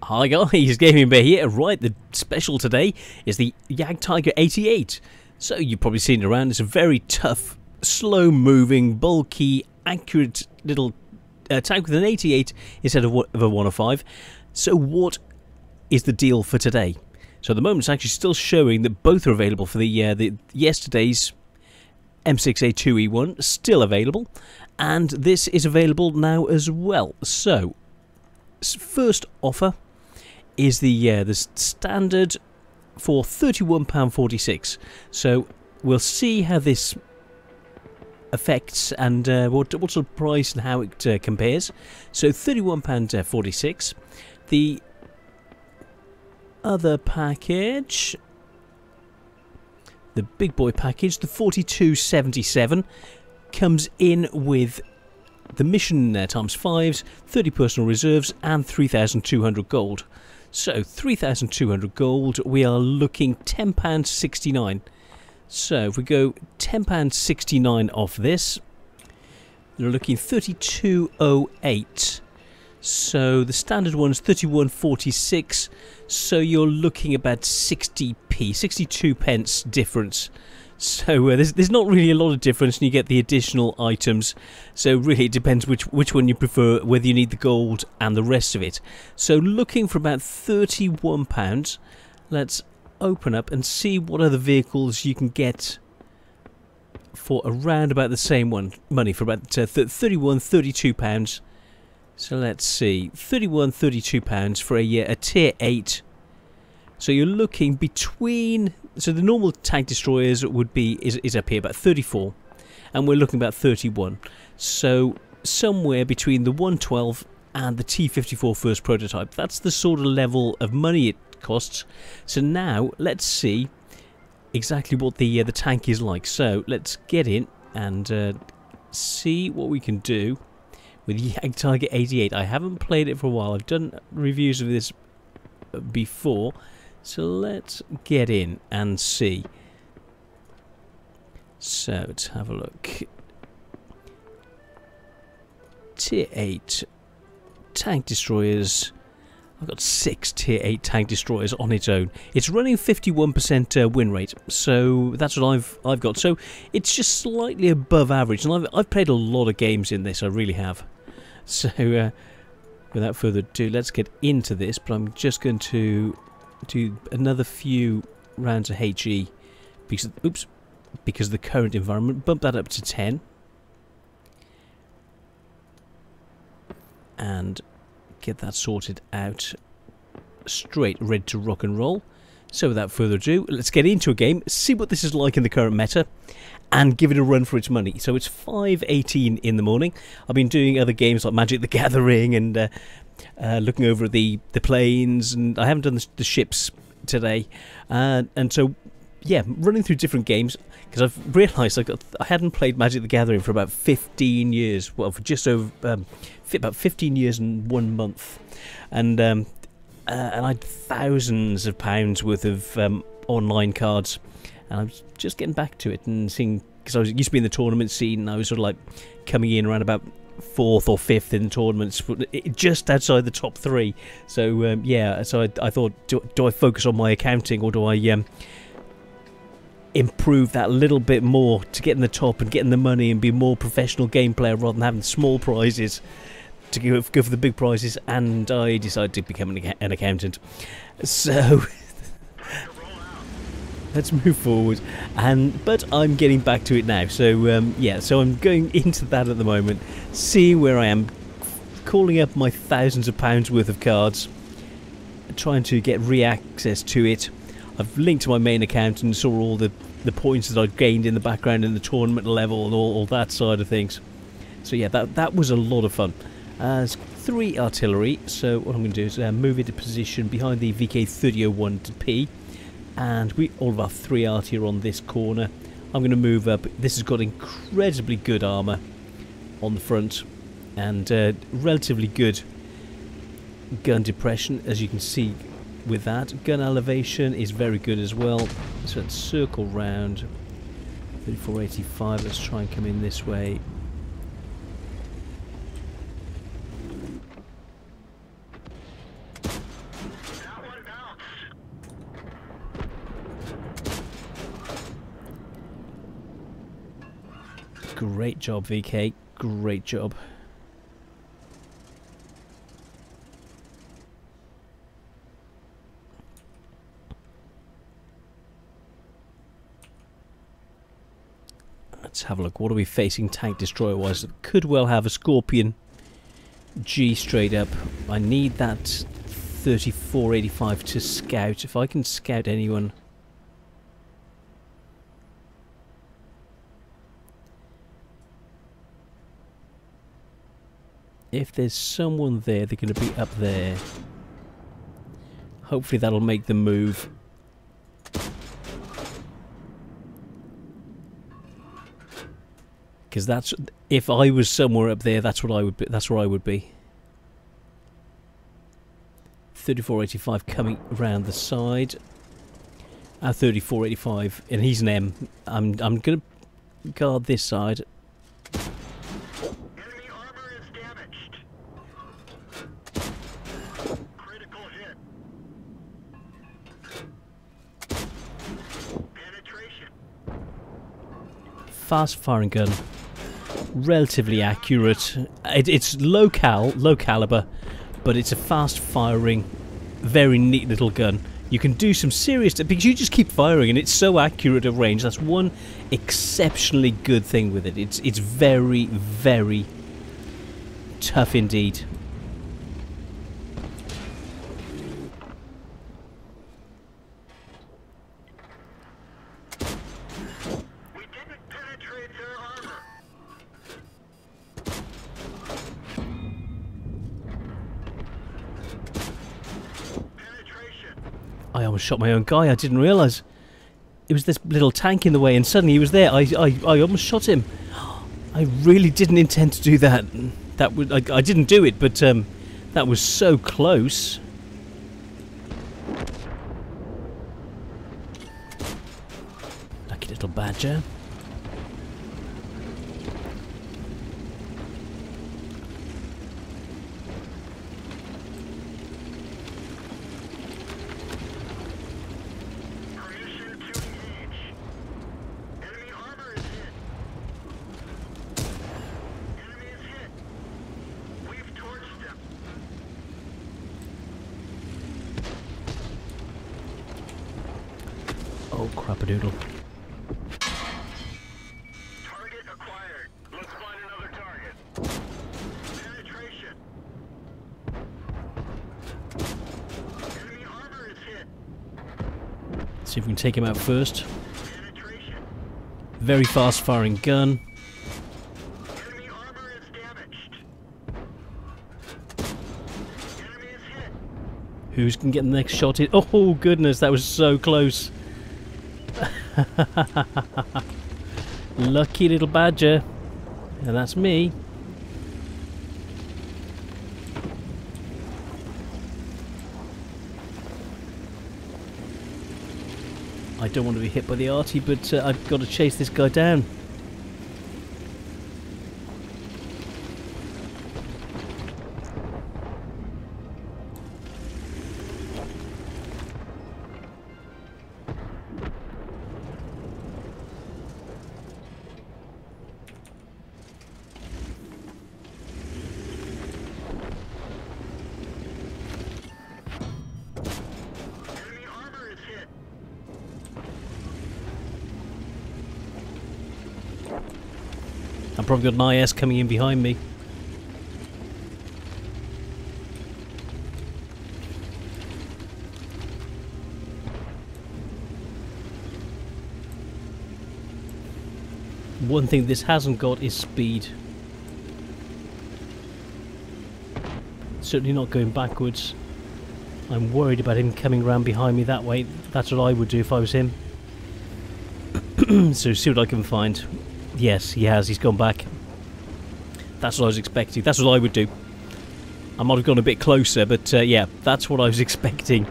Hi guys, Gaming Bear here. Right, the special today is the Jagdtiger 88. So you've probably seen it around. It's a very tough, slow-moving, bulky, accurate little tank with an 88 instead of a 105. So what is the deal for today? So at the moment it's actually still showing that both are available for the yesterday's M6A2E1, still available, and this is available now as well. So first offer is the standard for £31.46. So we'll see how this affects and what sort of price and how it compares. So £31.46. The other package, the big boy package, the 42.77, comes in with the mission times 5s, 30 personal reserves, and 3,200 gold. So 3,200 gold, we are looking £10.69. So if we go £10.69 off this, you're looking 32.08. So the standard one's 31.46. So you're looking about 60p, 62 pence difference. So there's not really a lot of difference, and you get the additional items. So really it depends which one you prefer, whether you need the gold and the rest of it. So looking for about £31. Let's open up and see what other vehicles you can get for around about the same money, for about £32. So let's see, £32 for a tier 8. So you're looking between, so the normal tank destroyers would be is up here about 34, and we're looking about 31. So somewhere between the 112 and the T54 first prototype. That's the sort of level of money it costs. So now let's see exactly what the tank is like. So let's get in and see what we can do with Jagdtiger 88. I haven't played it for a while. I've done reviews of this before. So let's get in and see. So let's have a look. Tier 8 tank destroyers. I've got 6 tier 8 tank destroyers on its own. It's running 51% win rate, so that's what I've got. So it's just slightly above average, and I've played a lot of games in this. I really have. So without further ado, let's get into this. But I'm just going to do another few rounds of HE because of the current environment. Bump that up to 10 and get that sorted out. Straight ready to rock and roll. So without further ado, let's get into a game, see what this is like in the current meta, and give it a run for its money. So it's 5:18 in the morning. I've been doing other games like Magic the Gathering and looking over the planes, and I haven't done the ships today. And so, yeah, running through different games, because I've realised I hadn't played Magic the Gathering for about 15 years. Well, for just over about 15 years and 1 month. And I had thousands of pounds worth of online cards, and I was just getting back to it and seeing, because I used to be in the tournament scene, and I was sort of like coming in around about 4th or 5th in tournaments, just outside the top 3. So yeah, so I thought, do I focus on my accounting, or do I improve that a little bit more to get in the top and getting the money and be a more professional game player rather than having small prizes to go for the big prizes? And I decided to become an accountant. So let's move forward, but I'm getting back to it now. So yeah, so I'm going into that at the moment, seeing where I am, calling up my thousands of pounds worth of cards, trying to get re-access to it. I've linked to my main account and saw all the points that I'd gained in the background in the tournament level and all that side of things. So yeah, that was a lot of fun. There's 3 artillery, so what I'm going to do is move into position behind the VK3001P, and all of our 3 art here on this corner. I'm going to move up. This has got incredibly good armour on the front, and relatively good gun depression, as you can see with that. Gun elevation is very good as well. So let's circle round. 3485, let's try and come in this way. Great job, VK. Great job. Let's have a look. What are we facing tank destroyer wise? Could well have a Scorpion G straight up. I need that 3485 to scout. If I can scout anyone. If there's someone there, they're going to be up there. Hopefully that'll make them move. Because that's, if I was somewhere up there, that's what I would be. That's where I would be. 3485 coming around the side. 3485, and he's an M. I'm gonna guard this side. Enemy armor is damaged. Critical hit. Penetration. Fast firing gun. Relatively accurate. It's low caliber, but it's a fast firing, very neat little gun. You can do some serious, because you just keep firing and it's so accurate at range. That's one exceptionally good thing with it. It's very, very tough indeed. We didn't penetrate their armor. Penetration. I almost shot my own guy. I didn't realise. It was this little tank in the way, and suddenly he was there. I almost shot him. I really didn't intend to do that. That was, I didn't do it, but that was so close. Lucky little badger. Permission to engage. Enemy armor is hit. Enemy is hit. We've torched them. Oh, crap-a-doodle. Target acquired. Let's find another target. Penetration. Enemy armor is hit. See if we can take him out first. Penetration. Very fast firing gun. Enemy armor is damaged. Enemy is hit. Who's going to get the next shot in? Oh, goodness, that was so close. Lucky little badger. And that's me. I don't want to be hit by the arty, but I've got to chase this guy down. Enemy armor is hit. I've probably got an IS coming in behind me. One thing this hasn't got is speed. Certainly not going backwards. I'm worried about him coming around behind me that way. That's what I would do if I was him. So see what I can find. Yes, he has. He's gone back. That's what I was expecting. That's what I would do. I might have gone a bit closer, but yeah, that's what I was expecting.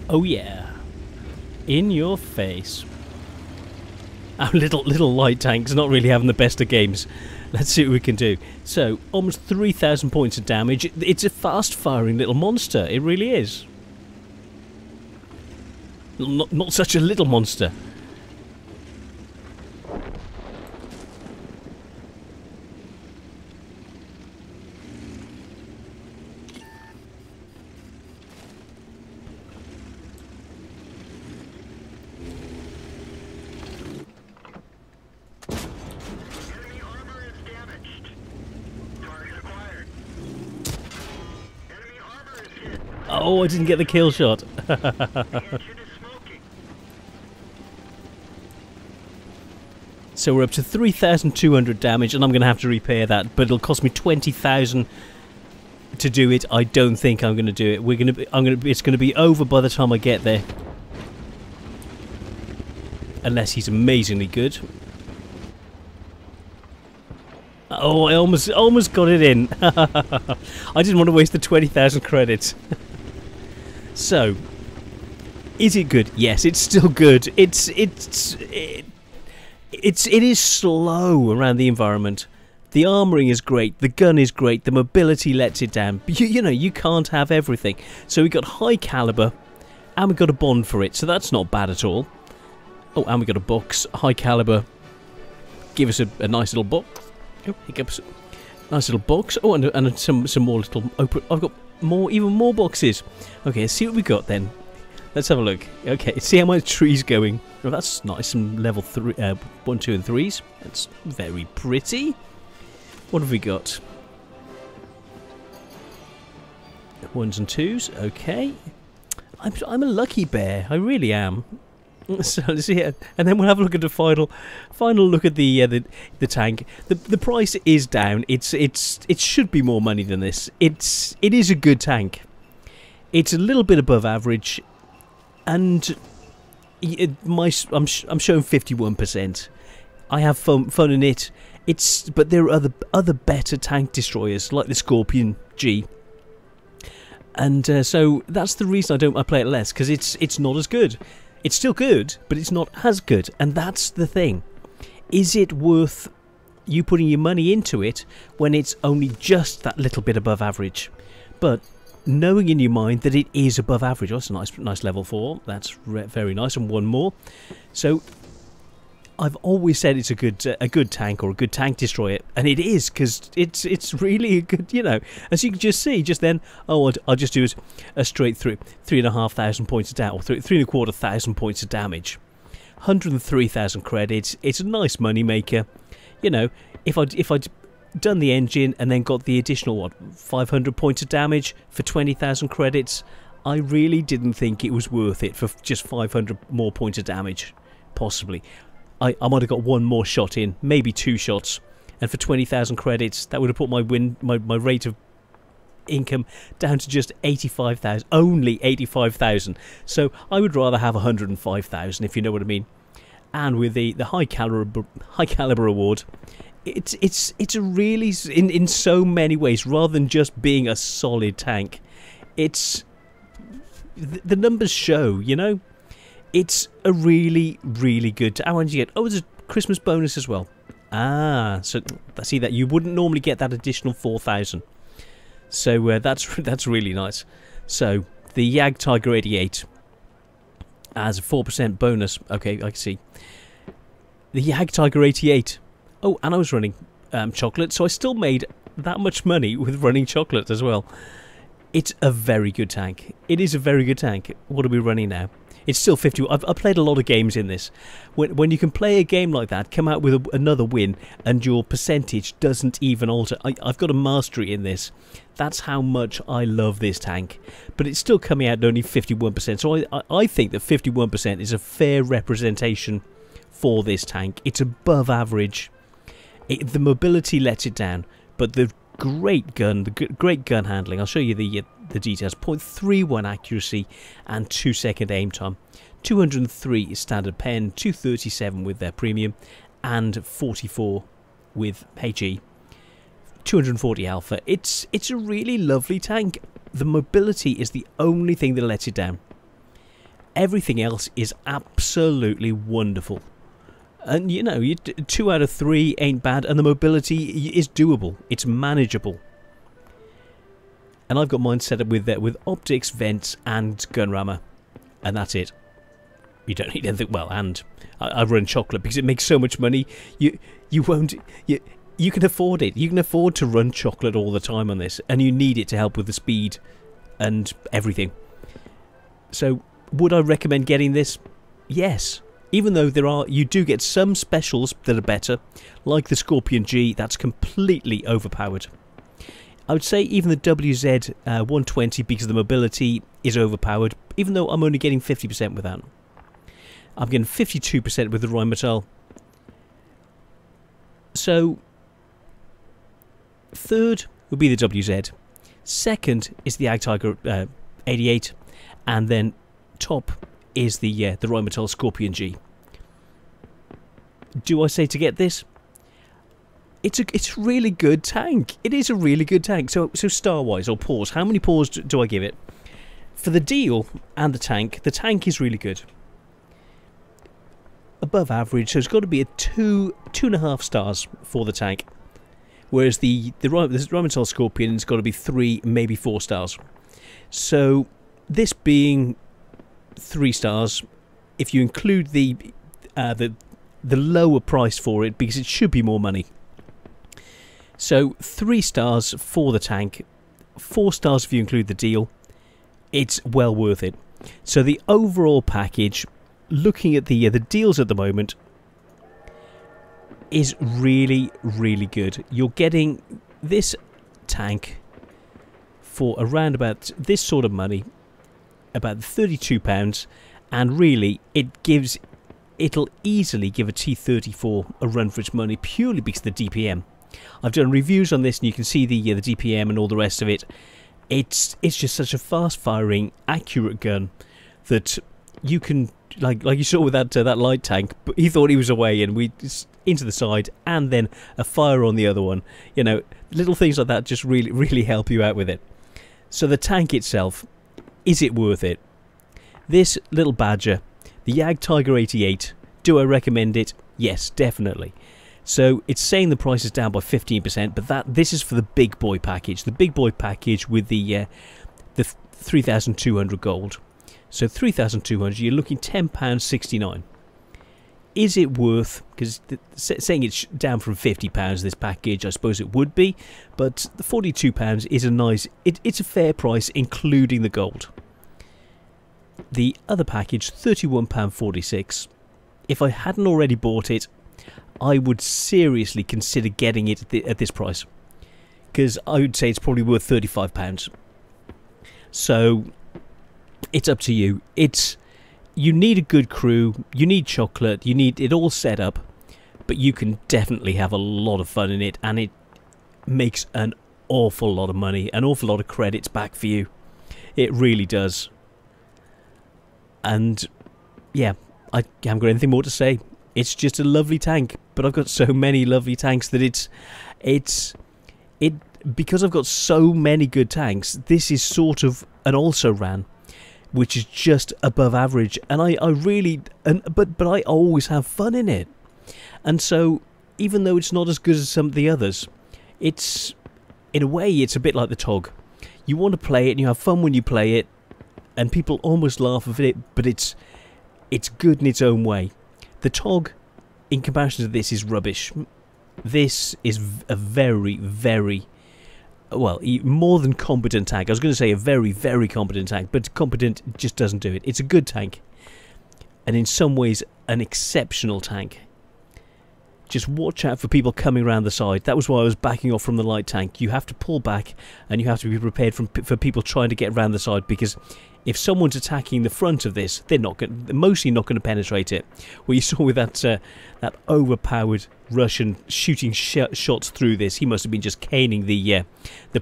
Oh yeah. In your face. Our little light tank's not really having the best of games. Let's see what we can do. So, almost 3,000 points of damage. It's a fast-firing little monster. It really is. Not such a little monster. Enemy armor is damaged. Target acquired. Enemy armor is hit. Oh, I didn't get the kill shot. The engine is smoking. So we're up to 3,200 damage, and I'm going to have to repair that, but it'll cost me 20,000 to do it. I don't think I'm going to do it. It's going to be over by the time I get there. Unless he's amazingly good. Oh, I almost got it in. I didn't want to waste the 20,000 credits. So, is it good? Yes, it's still good. It is slow around the environment. The armouring is great. The gun is great. The mobility lets it down. But you know, you can't have everything. So we got high caliber, and we got a bond for it. So that's not bad at all. Oh, and we got a box. High caliber. Give us a nice little box. Oh, hiccups. Nice little box. Oh, and some more little open. I've got even more boxes. Okay, let's see what we got then. Let's have a look. Okay, see how my tree's going. Oh, that's nice. Some level 3, 1, 2, and 3s. That's very pretty. What have we got? 1s and 2s. Okay. I'm a lucky bear. I really am. So let's see, and then we'll have a look at the final look at the tank. The price is down. It should be more money than this. It is a good tank. It's a little bit above average, and I'm showing 51%. I have fun in it. But there are other better tank destroyers like the Scorpion G. And so that's the reason I play it less, because it's not as good. It's still good, but it's not as good, and that's the thing. Is it worth you putting your money into it when it's only just that little bit above average? But knowing in your mind that it is above average, oh, that's a nice level 4. That's very nice, and one more. So I've always said it's a good tank or a good tank destroyer, and it is, because it's really a good, you know, as you can just see just then. Oh, I'll just do a straight through 3,500 points of damage, or 3,250 points of damage, 103,000 credits. It's a nice money maker, you know. If I'd done the engine and then got the additional 500 points of damage for 20,000 credits, I really didn't think it was worth it for just 500 more points of damage, possibly. I might have got one more shot in, maybe 2 shots, and for 20,000 credits, that would have put my rate of income down to just 85,000, only 85,000. So I would rather have 105,000, if you know what I mean. And with the high caliber award, it's a really, in so many ways, rather than just being a solid tank, it's the numbers show, you know. It's a really, really good... How much did you get? Oh, there's a Christmas bonus as well. Ah, so I see that. You wouldn't normally get that additional 4,000. So that's really nice. So, the Jagdtiger 88 has a 4% bonus. Okay, I can see. The Jagdtiger 88. Oh, and I was running chocolate, so I still made that much money with running chocolate as well. It's a very good tank. It is a very good tank. What are we running now? It's still 50. I've played a lot of games in this. When you can play a game like that, come out with another win, and your percentage doesn't even alter. I've got a mastery in this. That's how much I love this tank. But it's still coming out at only 51%. So I think that 51% is a fair representation for this tank. It's above average. The mobility lets it down, but the great gun, great gun handling. I'll show you the details. 0.31 accuracy and 2-second aim time. 203 standard pen, 237 with their premium, and 44 with HE. 240 alpha. It's a really lovely tank. The mobility is the only thing that lets it down. Everything else is absolutely wonderful. And you know, 2 out of 3 ain't bad, and the mobility is doable. It's manageable. And I've got mine set up with optics, vents, and gun rammer, and that's it. You don't need anything. Well, and I run chocolate because it makes so much money. You can afford it. You can afford to run chocolate all the time on this, and you need it to help with the speed and everything. So, would I recommend getting this? Yes. Even though you do get some specials that are better, like the Scorpion G, that's completely overpowered. I would say even the WZ 120, because the mobility is overpowered, even though I'm only getting 50% with that. I'm getting 52% with the Rheinmetall. So, third would be the WZ. Second is the Jagdtiger 88, and then top is the Rheinmetall Scorpion G. Do I say to get this? It's a really good tank. It is a really good tank. So star-wise, or paws, how many paws do I give it? For the deal and the tank is really good. Above average, so it's got to be a 2.5 stars for the tank. Whereas the Rheinmetall Scorpion has got to be 3, maybe 4 stars. So this being 3 stars, if you include the lower price for it, because it should be more money. So 3 stars for the tank, 4 stars if you include the deal. It's well worth it. So the overall package, looking at the deals at the moment, is really, really good. You're getting this tank for around about this sort of money, about £32, and really it'll easily give a T34 a run for its money, purely because of the DPM. I've done reviews on this, and you can see the DPM and all the rest of it. It's just such a fast-firing, accurate gun that you can, like you saw with that light tank. But he thought he was away, and we just into the side, and then a fire on the other one. You know, little things like that just really, really help you out with it. So the tank itself, is it worth it? This little badger, the Jagdtiger 88, do I recommend it? Yes, definitely. So it's saying the price is down by 15%, but this is for the big boy package. The big boy package with the 3,200 gold. So 3,200, you're looking £10.69. Is it worth? Because saying it's down from £50, this package, I suppose it would be, but the £42 is a nice. It's a fair price, including the gold. The other package, £31.46. If I hadn't already bought it, I would seriously consider getting it at this price, because I would say it's probably worth £35. So it's up to you. You need a good crew, you need chocolate, you need it all set up, but you can definitely have a lot of fun in it, and it makes an awful lot of money, an awful lot of credits back for you. It really does. And yeah, I haven't got anything more to say. It's just a lovely tank, but I've got so many lovely tanks that because I've got so many good tanks, this is sort of an also-ran, which is just above average, and but I always have fun in it. And so, even though it's not as good as some of the others, it's, in a way, it's a bit like the TOG. You want to play it, and you have fun when you play it, and people almost laugh at it, but it's good in its own way. The TOG, in comparison to this, is rubbish. This is a very, very, well, more than competent tank. I was going to say a very, very competent tank, but competent just doesn't do it. It's a good tank, and in some ways, an exceptional tank. Just watch out for people coming around the side. That was why I was backing off from the light tank. You have to pull back, and you have to be prepared for people trying to get around the side, because if someone's attacking the front of this, they're mostly not going to penetrate it. Well, you saw with that overpowered Russian shooting shots through this, he must have been just caning the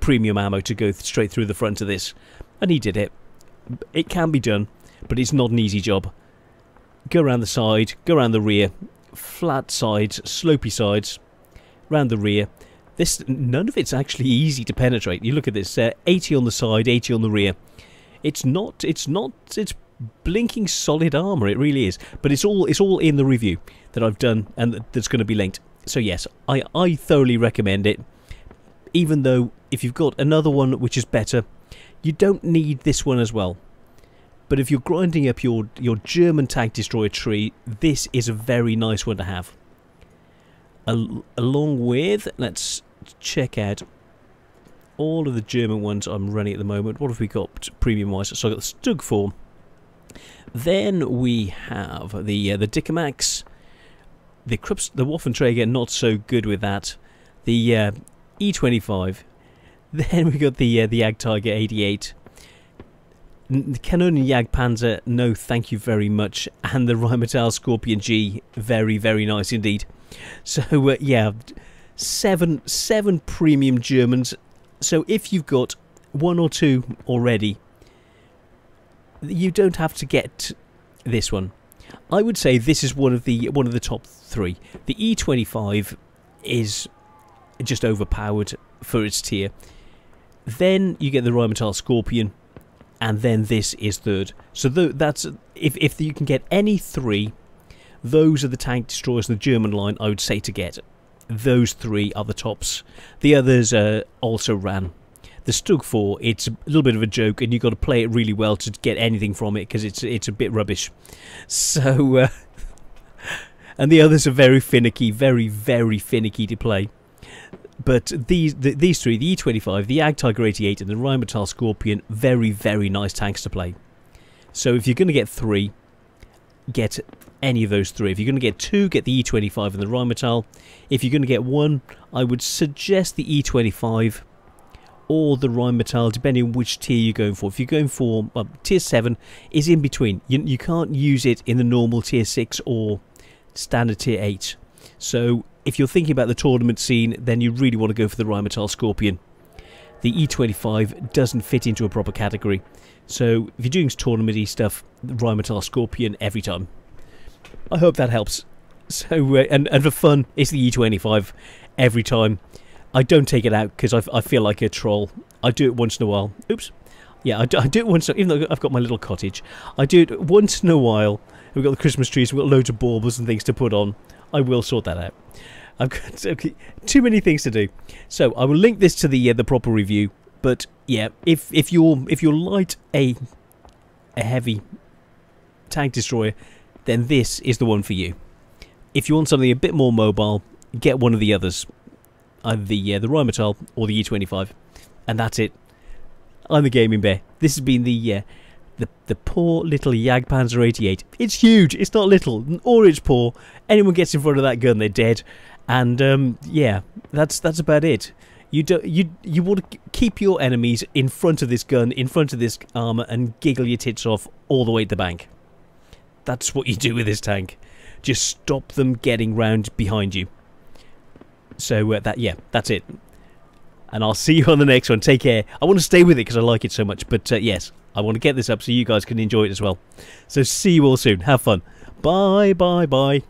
premium ammo to go straight through the front of this, and he did it. It can be done, but it's not an easy job. Go around the side, go around the rear, flat sides, slopey sides, round the rear. None of it's actually easy to penetrate. You look at this, 80 on the side, 80 on the rear. It's blinking solid armour. It really is. But it's all in the review that I've done and that's going to be linked. So yes, I thoroughly recommend it. Even though if you've got another one which is better, you don't need this one as well. But if you're grinding up your German tank destroyer tree, this is a very nice one to have. Along with, let's check out all of the German ones I'm running at the moment. What have we got premium-wise? So I've got the Stug 4. Then we have the Dickermax. The Waffenträger, not so good with that. The E25. Then we got the Jagdtiger 88. The Canonian Jagdpanzer, no thank you very much. And the Rheinmetall Scorpion G, very, very nice indeed. So yeah, seven premium Germans. So if you've got one or two already, you don't have to get this one. I would say this is one of the top three. The E25 is just overpowered for its tier. Then you get the Rheinmetall Scorpion, and then this is third. So that's if you can get any three, those are the tank destroyers in the German line. I would say to get those three are the tops. The others also ran. The Stug 4, it's a little bit of a joke, and you've got to play it really well to get anything from it because it's a bit rubbish. So, and the others are very finicky, very, very finicky to play. But these three, the E25, the Jagdtiger 88, and the Rheinmetall Scorpion, very, very nice tanks to play. So if you're going to get three, get any of those three. If you're going to get two, get the E25 and the Rheinmetall. If you're going to get one, I would suggest the E25 or the Rheinmetall, depending on which tier you're going for. If you're going for tier 7 is in between. You can't use it in the normal tier 6 or standard tier 8. So if you're thinking about the tournament scene, then you really want to go for the Rheinmetall Scorpion. The E25 doesn't fit into a proper category. So if you're doing tournament-y stuff, the Rheinmetall Scorpion every time. I hope that helps. So and for fun, it's the E25 every time. I don't take it out because I feel like a troll. I do it once in a while. Oops. Yeah, I do it once, even though I've got my little cottage. I do it once in a while. We've got the Christmas trees, we've got loads of baubles and things to put on. I will sort that out. I've got too many things to do. So I will link this to the proper review. But yeah, if you're light a heavy tank destroyer, then this is the one for you. If you want something a bit more mobile, get one of the others. Either the Rheinmetall or the E25. And that's it. I'm the Gaming Bear. This has been the poor little Jagdpanzer 88. It's huge. It's not little, or it's poor. Anyone gets in front of that gun, they're dead. And yeah, that's about it. You want to keep your enemies in front of this gun, in front of this armor, and giggle your tits off all the way to the bank. That's what you do with this tank. Just stop them getting round behind you. So that's it. And I'll see you on the next one. Take care. I want to stay with it because I like it so much. But yes, I want to get this up so you guys can enjoy it as well. So see you all soon. Have fun. Bye, bye, bye.